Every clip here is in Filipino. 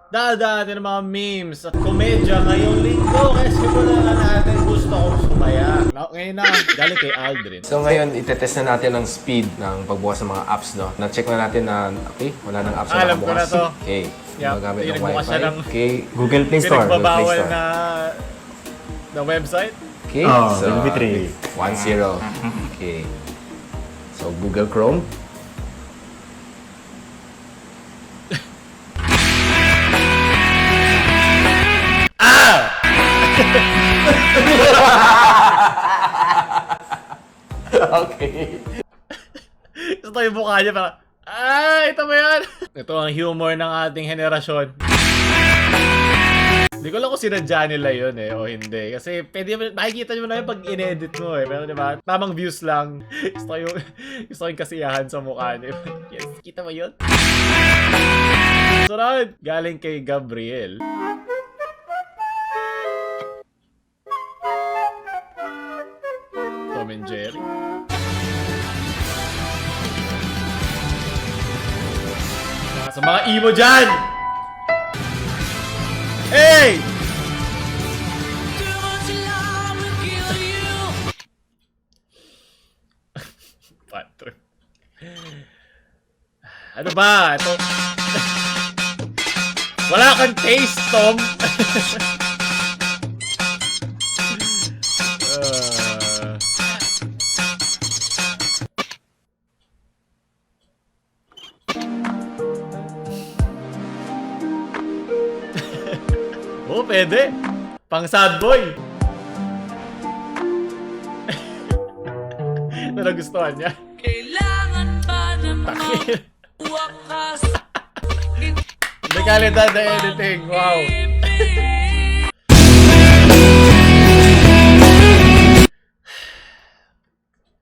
Dadaatin ng mga memes at komedya ngayong linggo. Kaya simulan na natin, gusto kong sumaya. Ngayon na, galing kay Aldrin. So ngayon, itetest na natin ang speed ng pagbukas ng mga apps, no? Na-check na natin na, okay, wala nang apps na Alam ko na to. Okay, Yeah, magamit ng pinagbukas siya Wi-Fi. ng- Okay, Google Play Store. Google Play Pinagbabawal Store. na website. Okay, Oh, so, MP3. 1-0. Okay. So, Google Chrome. Okay. Ito yung mukha niya parang, ito ba yan? Ito ang humor ng ating henerasyon. Hindi ko alam kung sinadya nila yun o hindi. Kasi pwede, makikita nyo na yun pag in-edit mo Pero diba, tamang views lang. Gusto yung kasiyahan sa mukha niya. Yes, kita mo yun? Sunod, galing kay Gabriel. Tom and Jerry. Sa mga emo dyan! Hey! Patro. Ano ba? Ito. Wala kang taste, Tom. Oh, pwede. Pang sad boy. Ito nagustuhan niya. Kailangan pa naman wakas. May kalidad na editing. Wow.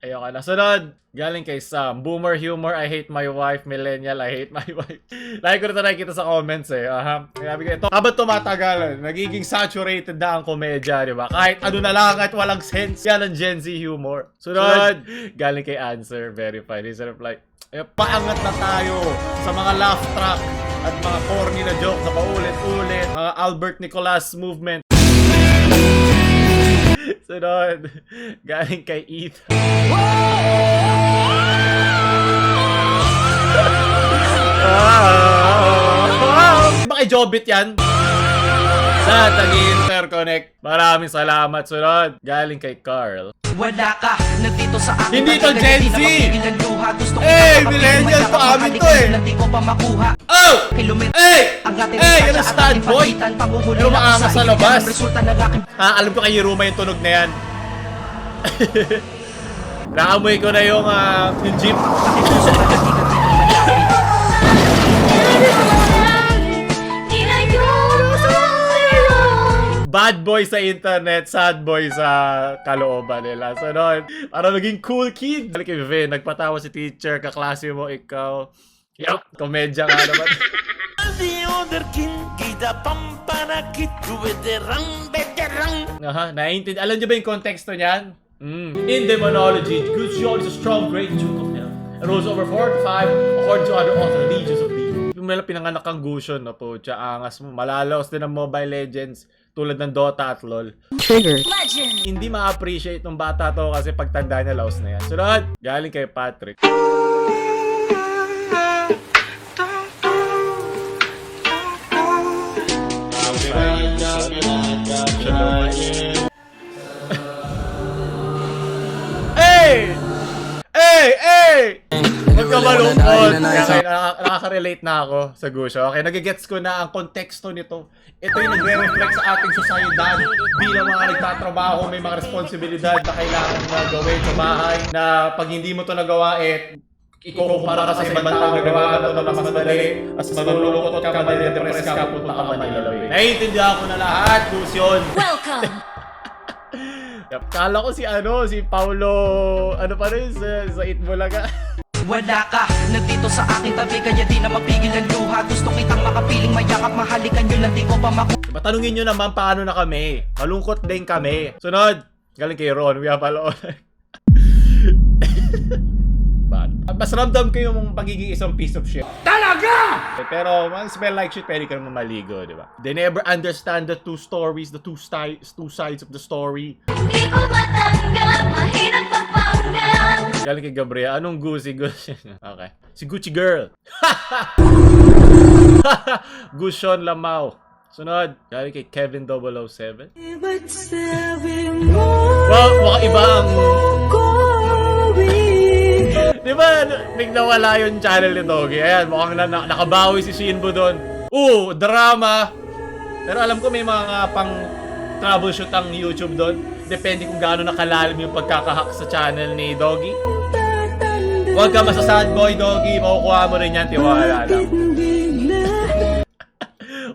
Ayoko na. Sunod. Galing kay Sam. Boomer humor, I hate my wife. Millennial, I hate my wife. Lagi ko na ito nakikita sa comments Sabi ko, ito, habang tumatagal, nagiging saturated na ang komedya, di ba? Kahit ano na lang, kahit walang sense. Yan ang Gen Z humor. Sunod. Galing kay Answer. Verified. His reply. Paangat na tayo sa mga laugh track at mga corny na joke na paulit-ulit. Mga Albert Nicolas movement. Sunod. Galing kay Ethan. Ba kay Jobit yan? Sa Tag-Interconnect. Maraming salamat. Sunod. Galing kay Carl. Wala ka nandito sa akin. Hindi to Gen Z! Millennials pa amin to Hindi ko pa makuha. Oh! Kilometer. Ang yan ang stand boy! Pero maangas sa labas. Resulta ng aking Alam ko kay Ruma yung tunog na yan. Naamoy ko na yung jeep. Bad boy sa internet, sad boy sa kalooban nila. So noon, para maging cool kid. Balik kay Vin, nagpatawa si teacher, kaklase mo, ikaw. Yup, komedya nga naman. Naiintindihan. Alam niyo ba yung konteksto niyan? In demonology, good soul is a strong, great duke of hell. And rose over 4 to 5 according to other author legions of the. Yung meron pinanganak kang Gusion, no po, angas mo. Malalaos din ng Mobile Legends tulad ng Dota at LoL. Trigger. Hindi ma-appreciate ng bata to kasi pagtanda niya laos na yan. Sunod, galing kay Patrick. Hey! Hey! Hey! Magkamalungkot. Kaya nakaka-relate na ako sa Gusyo. Okay, nagigets ko na ang konteksto nito. Ito yung nagre-reflect sa ating sosyedad bilang mga nagtatrabaho, may mga responsibilidad na kailangan na gawin sa bahay na pag hindi mo to nagawa, ikukumpara ka sa ibang tao na gawa mo na mas madali, mas malulungkot ka, madidepress ka, punta ka Manilawin. Naiintindihan ko na lahat, Gusyon. Welcome. Kala ko si Paulo, ano pa rin, sa Itbulaga. Wala ka nandito sa aking tabi, kaya di na mapigil ang luha. Gusto kitang makapiling, mayakap, mahalikan yun lang, di ko pa Tanungin nyo naman paano na kami. Malungkot din kami. Sunod, galing kay Ron, we have a Mas ramdam ko yung pagiging isang piece of shit. Talaga! Pero, man, smell like shit, pwede ka naman maligo, di ba? They never understand the two stories, the two sides of the story. Hindi ko matanggap, mahirap papanggap. Galing kay Gabriel, anong Gucci? Okay. Si Gucci Girl. Gushon Lamau. Sunod, galing kay Kevin 007. Wow, mukhang iba ang... Di ba, nagnawala yung channel ni Doggy? Ayan, mukhang nakabawi si Shinbo doon. Drama! Pero alam ko may mga pang troubleshoot ang YouTube doon. Depende kung gaano nakalalim yung pagkakahack sa channel ni Doggy. Huwag ka masasad boy, Doggy. Makukuha mo rin yan, tiwala lang.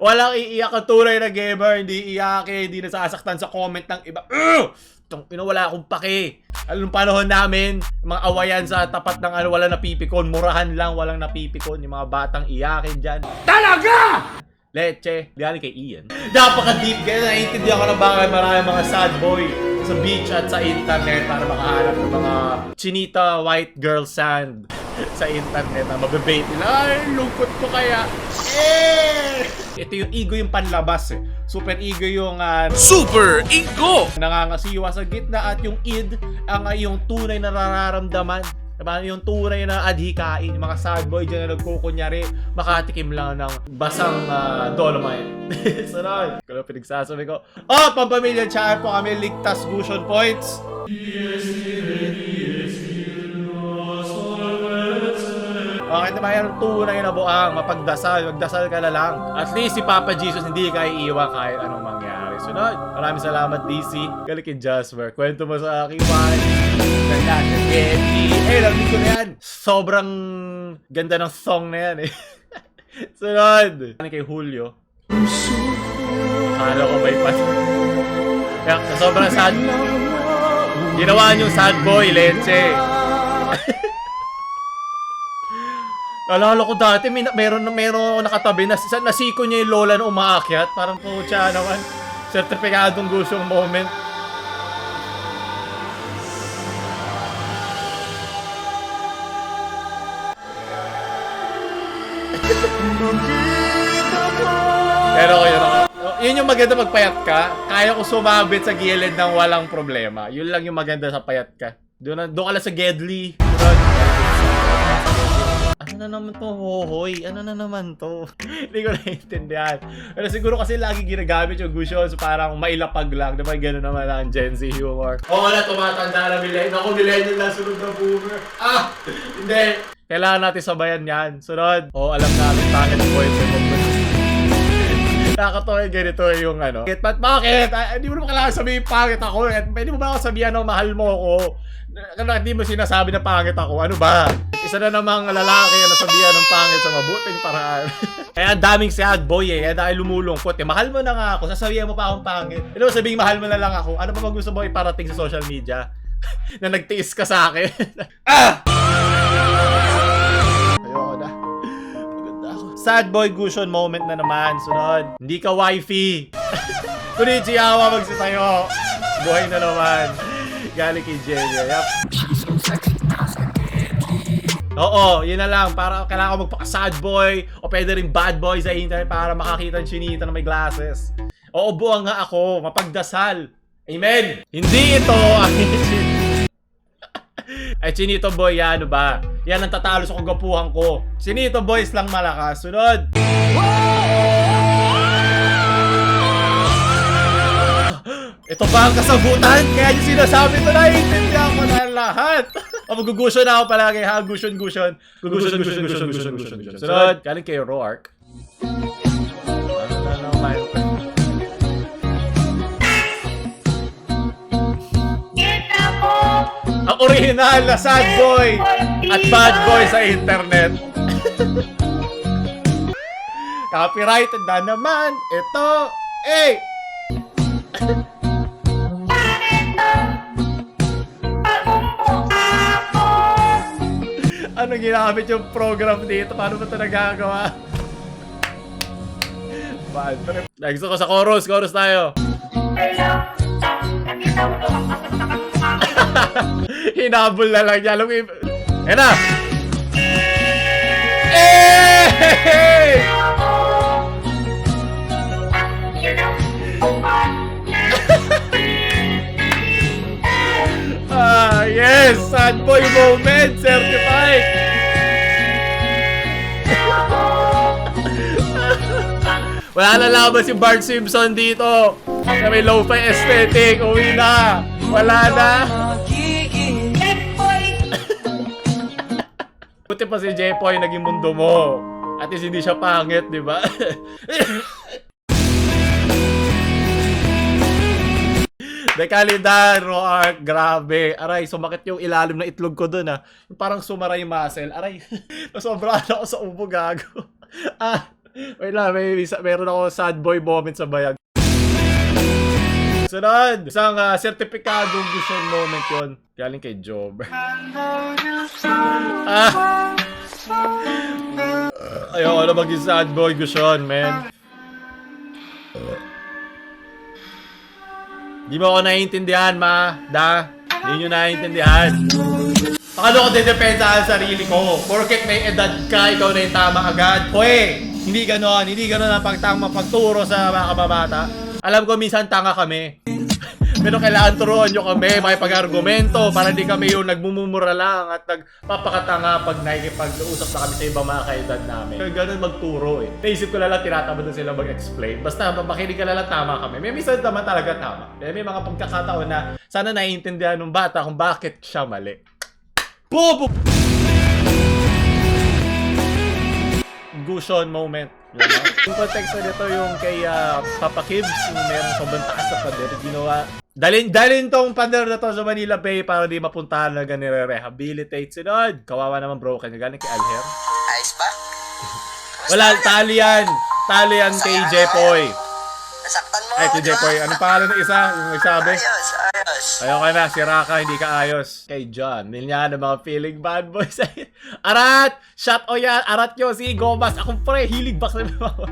Walang iiyak ang tunay na gamer. Hindi iiyak, hindi nasasaktan sa comment ng iba. Wala akong pake. Anong panahon namin, mga awayan sa tapat ng wala napipikon. Murahan lang, walang napipikon. Yung mga batang iyakin dyan. Talaga! Leche. Galing kay Ian. Napaka-deep kaya naiintindihan ko na bakit maraming mga sad boy sa beach at sa internet para makahanap ng mga chinita white girl sand sa internet na mababait nila. Ay, lungkot ko kaya. Ito yung ego yung panlabas eh. Super ego yung Super ego! nangangasiwa sa gitna at yung id ang yung tunay na nararamdaman. Diba? Yung tunay na adhikain. Yung mga sad boy dyan na nagkukunyari makatikim lang ng basang dolomite. Sunod. Kung pinagsasabi ko. Pampamilya chan po kami. Ligtas Gushon Points. Okay naman yung tunay na buang, mapagdasal, magdasal ka na lang. At least si Papa Jesus hindi ka iiwan kahit anong mangyari. Sunod, maraming salamat DC. Galing kay Jasper, kwento mo sa akin, man. Narinig ko na yan. Sobrang ganda ng song na yan eh. Sunod, galing kay Julio. Akala ko may pas. Kaya sa sobrang sad, ginawa niyong sad boy, Leche. Alala ko dati, meron ako nakatabi na nasiko niya yung lola na umaakyat. Parang po siya naman, sertifikadong gustong moment. Pero yun yung maganda pagpayat ka. Kaya ko sumabit sa gilid ng walang problema. Yun lang yung maganda sa payat ka. Doon ka lang sa Gedli. Ano na naman to, hohoy? Ano na naman to? Hindi ko naiintindihan. Pero siguro kasi lagi ginagamit yung Gushon so parang mailapag lang. Diba gano'n naman ang Gen Z humor? Wala, tumatanda na millennial. Ako, millennial na sunod na boomer. Hindi. Kailangan natin sabayan yan. Sunod. Alam namin bakit po yung nakakatawa ganito yung Bakit? Hindi mo naman kailangan sabihin pangit ako. Pwede mo ba ako sabihan ng mahal mo ako? Hindi mo sinasabi na pangit ako. Ano ba? Isa na namang lalaki na sabihan ng pangit sa mabuting paraan. Kaya ang daming sad boy eh. Dahil lumulungkot eh. Mahal mo na nga ako. Sasabihan mo pa akong pangit. Ano ba sabihin mahal mo na lang ako? Ano ba gusto mo iparating sa social media? Na nagtiis ka sa akin? Ayoko na. Maganda ako. Sad boy Gushon moment na naman. Sunod. Hindi ka wifey. Konnichiwa magsitayo. Buhay na naman. Galing kay Jenny. Yep. Oo, yun na lang. Para kailangan ko magpaka-sad boy o pwede rin bad boy sa internet para makakita ng chinita na may glasses. Oo, buwang nga ako. Mapagdasal. Amen! Hindi ito ang ay, chinito boy, ano ba? Yan ang tatalo sa kagapuhan ko. Chinito boys lang malakas. Sunod! Ito ba ang kasagutan? Kaya yung sinasabi ito na, iintindihan ko na lahat. Magugusyon na ako palagi ha. Gusyon. Gusyon. Sunod, galing kay Roark. Ano na naman? Ang original na sad boy at bad boy sa internet. Copyrighted na naman. Ito. Ano ginamit yung program dito? Paano ba ito nagagawa? Bad trip. Gusto ko sa chorus. Chorus tayo. Hinabol na lang niya. Ayan na. Hey! Yes! Sad boy moment! Certified! Wala na laban si Bart Simpson dito. Na may lo-fi aesthetic. Uwi na. Wala na. Buti pa si Jepoy naging mundo mo. At least hindi siya pangit, di ba? Dekalidad, Roark, grabe. Aray, sumakit yung ilalim na itlog ko dun ah. Yung parang sumara yung muscle. Aray, nasobrahan ako sa ubo, gago. Wait lang, meron ako sad boy moment sa bayag. Sunod, isang sertipikadong vision moment yun. Galing kay Job. Ayoko na maging sad boy gusion, man. Di mo ako naiintindihan, ma. Hindi nyo naiintindihan. Paano ko didepensahan sa sarili ko? Porket may edad ka, ikaw na yung tama agad. Hoy! Hindi ganon ang pagturo sa mga kababata. Alam ko minsan tanga kami. Pero kailangan turuan nyo kami, makipag-argumento para di kami yung nagmumumura lang at nagpapakatanga pag nakikipag-usap na kami sa ibang mga kaedad namin. Kaya ganun magturo eh. Naisip ko lang tinatamad na sila mag-explain. Basta makinig ka lang tama kami. May minsan naman talaga tama. May mga pagkakataon na sana naiintindihan ng bata kung bakit siya mali. Boom! Gushon moment. Yung context nito yung kay Papa Kibs, yung meron sobrang taas na pader, ginawa. Dalhin tong pader na to sa Manila Bay para di mapuntahan na ganire-rehabilitate. Sinod, kawawa naman broken. Galing kay Alher. Ayos ba? Wala, tali yan kay Jepoy. Nasaktan mo Ay, ako, kay Jepoy. John. Anong pangalan ng isa? Yung nagsabi? Ayos. Ayoko na, si Raka, hindi ka ayos. Kay John, nilyan ng mga feeling bad boys. Arat! Shot o yan! Arat nyo, si Gomas. Ako pre, hilig box na mga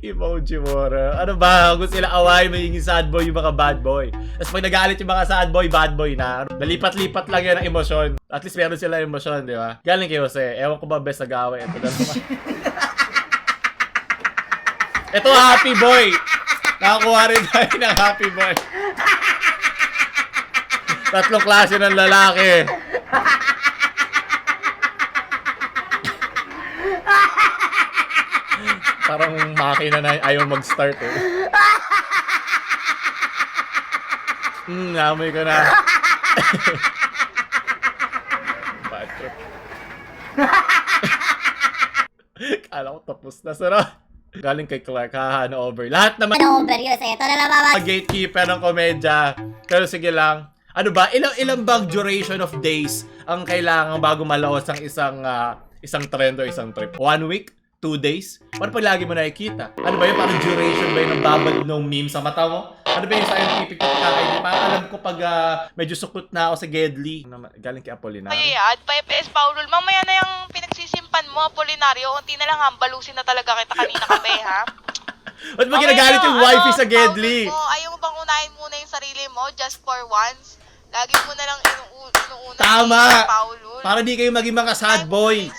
emoji mo. Ano ba? Kung sila away, magiging sad boy yung mga bad boy. Tapos pag nagalit yung mga sad boy, bad boy na. Nalipat-lipat lang yan ang emosyon. At least meron sila emosyon, di ba? Galing kay Jose. Ewan ko ba best nag-away. Ito na naman. Ito, happy boy! Nakakuha rin tayo ng happy boy. Tatlong klase ng lalaki. Parang makina na ayaw mag-start eh. Namoy ko na. Bad trip. Kala ko tapos na. Sarap. Galing kay Clark, over. Lahat naman Over yun. Ito na lang mama. gatekeeper ng komedya. Pero sige lang. Ano ba? Ilang bang duration of days ang kailangan bago malaos ang isang trend o isang trip? 1 week? 2 days? Paano pag lagi mo nakikita? Ano ba yun? Parang duration ba yun ng babad ng meme sa mata mo? Ano ba yung scientific na kakainin? Parang alam ko pag medyo sukot na ako sa Gedli. Galing kay Apolinar. Ay, at 5S Paulul, mamaya na yung pinagsisimpan mo, Apolinario. Unti na lang hambalusin na talaga kita kanina kape, ha? Ba't ba ginagalit yung wifi sa Gedli? Ayaw mo bang unahin muna yung sarili mo just for once? Lagi mo na lang inuuna Tama! si Paulul. Para di kayo maging mga sad boy.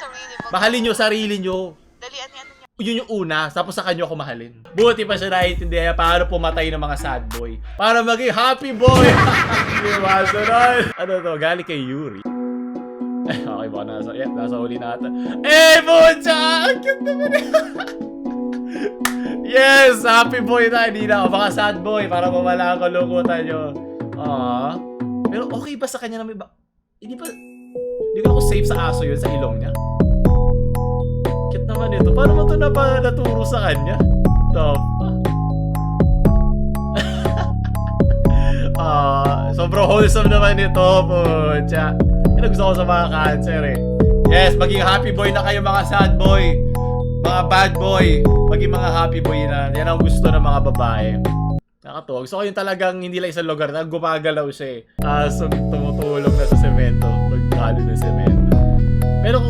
Mahalin nyo sarili nyo. Dali, ano yan? Yun yung una, tapos sa kanya ako mahalin. Buti pa siya naiintindihan paano pumatay ng mga sad boy. Para maging happy boy! Diba? Sunod! Ano to? Galing kay Yuri. Okay, baka nasa huli natin. Buncha! Ang cute naman Yes! Happy boy na! Hindi na ako baka sad boy para mawala ang kalungkutan nyo. Aww. Pero okay ba sa kanya na may Hindi ko ako safe sa aso yun, sa ilong niya? Cute naman ito. Paano mo ito naturo sa kanya? Top. Sobrang wholesome naman ito, Pucha. Yan ang gusto ko sa mga cancer eh. Yes, maging happy boy na kayo mga sad boy. Mga bad boy. Maging mga happy boy na. Yan ang gusto ng mga babae. Nakatuwa. Gusto ko yung talagang hindi lang isang lugar na gumagalaw siya eh. So tumutulong na sa semento. Pagkalo ng semento. Pero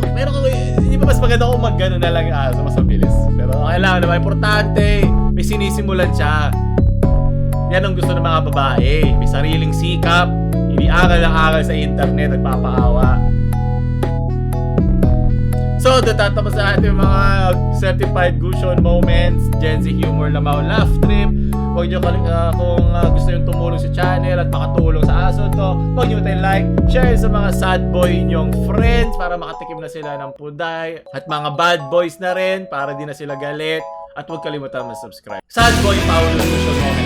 hindi ba mas maganda kung mag-gano na lang yung aso, mas mabilis. Pero okay lang naman, importante. May sinisimulan siya. Yan ang gusto ng mga babae. May sariling sikap. Hindi angal ng angal sa internet, nagpapaawa. So, doon tatapos sa ating mga certified Gushon moments, Gen Z humor, lamaw, laugh trip. Huwag nyo kung gusto nyo tumulong sa channel at makatulong sa aso to, huwag nyo tayo like, share sa mga sad boy nyong friends para makatikim na sila ng puday. At mga bad boys na rin para di na sila galit. At huwag kalimutan mag-subscribe. Sad boy, Paolo Gushon moment.